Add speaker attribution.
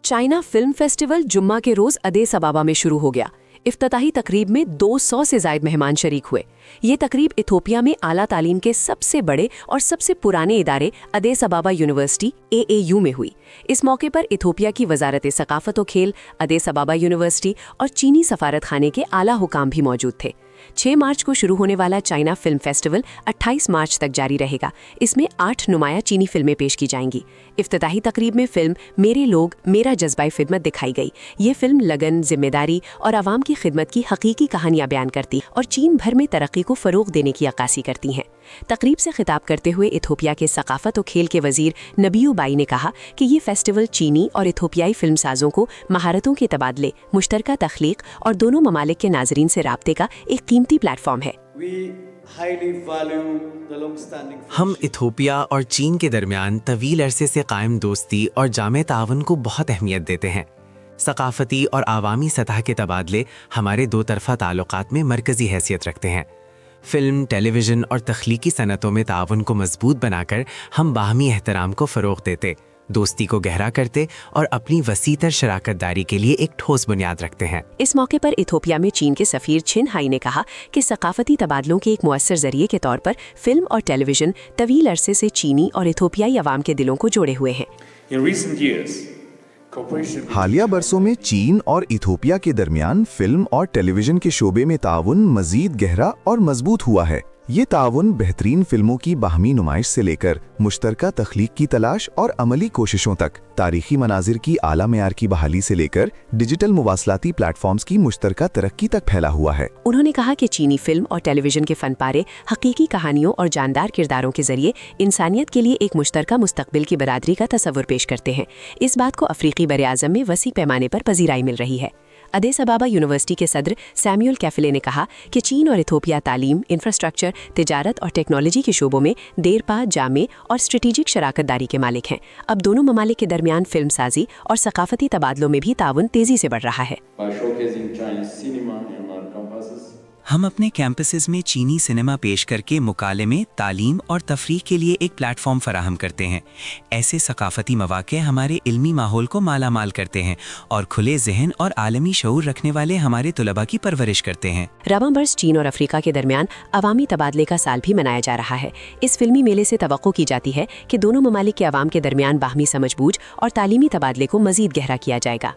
Speaker 1: China film festival जुम्मा के रोज अदीस अबाबा में शुरू हो गया। इफ्तिताही तकरीब में 200 से ज़ायद मेहमान शरीक हुए। ये तकरीब इथोपिया में आला तालीम के सबसे बड़े और सबसे पुराने इदारे अदीस अबाबा यूनिवर्सिटी AAU में हुई। इस मौके पर इथोपिया की वजारत सकाफत और खेल, अदीस अबाबा यूनिवर्सिटी और चीनी सफारत खाने के आला हुकाम भी मौजूद थे। 6 मार्च को शुरू होने वाला चाइना फिल्म फेस्टिवल 28 मार्च तक जारी रहेगा। इसमें 8 नुमाया चीनी फिल्में पेश की जाएंगी। इफ्तिताही तकरीब में फिल्म मेरे लोग मेरा जज्बा खिदमत दिखाई गई। ये फिल्म लगन, जिम्मेदारी और आवाम की खिदमत की हकीकी कहानियां बयान करती और चीन भर में तरक्की को फरोग देने की अक्कासी करती हैं। तकरीब से खिताब करते हुए इथोपिया के सकाफत और खेल के वजीर नबीयू बाई ने कहा कि ये फेस्टिवल चीनी और इथोपियाई फिल्म साजों को महारतों के तबादले, मुश्तरका तख्लीक और दोनों ममालिक के नाजरीन से राब्ते का एक कीमती प्लेटफॉर्म है।
Speaker 2: हम इथोपिया और चीन के दरमियान तवील अरसे से कायम दोस्ती और जामे तावन को बहुत अहमियत देते हैं। सकाफती और आवामी सतह के तबादले हमारे दो तरफा ताल्लुकात में मरकजी हैसियत रखते हैं। फिल्म, टेलीविज़न और तख्लीकी सनतों में ताउन को मजबूत बनाकर हम बाहमी एहतराम को फ़रोग़ देते, दोस्ती को गहरा करते और अपनी वसीतर शराकत दारी के लिए एक ठोस बुनियाद रखते हैं।
Speaker 1: इस मौके पर इथोपिया में चीन के सफ़ीर छिन हाई ने कहा कि सकाफती तबादलों के एक मुअस्सर जरिए के तौर पर फिल्म और टेलीविज़न तवील अरसे से चीनी और इथोपियाई अवाम के दिलों को जोड़े हुए हैं।
Speaker 3: हालिया बरसों में चीन और इथोपिया के दरमियान फिल्म और टेलीविजन के शोबे में ताउन मजीद गहरा और मजबूत हुआ है। ये ताउन बेहतरीन फिल्मों की बाहमी नुमाइश से लेकर मुश्तरका तख्लीक की तलाश और अमली कोशिशों तक, तारीखी मनाजिर की आला मेयार की बहाली से लेकर डिजिटल मुवासलाती प्लेटफॉर्म्स की मुश्तरका तरक्की तक फैला हुआ है।
Speaker 1: उन्होंने कहा कि चीनी फिल्म और टेलीविजन के फनपारे हकीकी कहानियों और जानदार किरदारों के जरिए इंसानियत के लिए एक मुश्तरका मुस्तकबिल की बरादरी का तस्वुर पेश करते हैं। इस बात को अफ्रीकी बर-ए-आज़म में वसी पैमाने पर पजीराई मिल रही है। अदीस अबाबा यूनिवर्सिटी के सदर सैमुअल कैफिले ने कहा कि चीन और इथोपिया तालीम, इंफ्रास्ट्रक्चर, तिजारत और टेक्नोलॉजी के शोबों में देरपा, जामे और स्ट्रेटेजिक शराकत दारी के मालिक हैं। अब दोनों ममालिक के दरमियान फिल्म साजी और सकाफती तबादलों में भी ताउन तेजी से बढ़ रहा है।
Speaker 4: हम अपने कैंपसेस में चीनी सिनेमा पेश करके मुकालमे, तालीम और तफरीह के लिए एक प्लेटफॉर्म फराहम करते हैं। ऐसे सकाफती मौक़े हमारे इल्मी माहौल को मालामाल करते हैं और खुले जहन और आलमी शऊर रखने वाले हमारे तुलबा की परवरिश करते हैं।
Speaker 1: रवां बरस चीन और अफ्रीका के दरमियान अवामी तबादले का साल भी मनाया जा रहा है। इस फिल्मी मेले से तवक्को की जाती है कि दोनों ममालिक के अवाम के दरमियान बाहमी समझबूझ और तालीमी तबादले को मजीद गहरा किया जाएगा।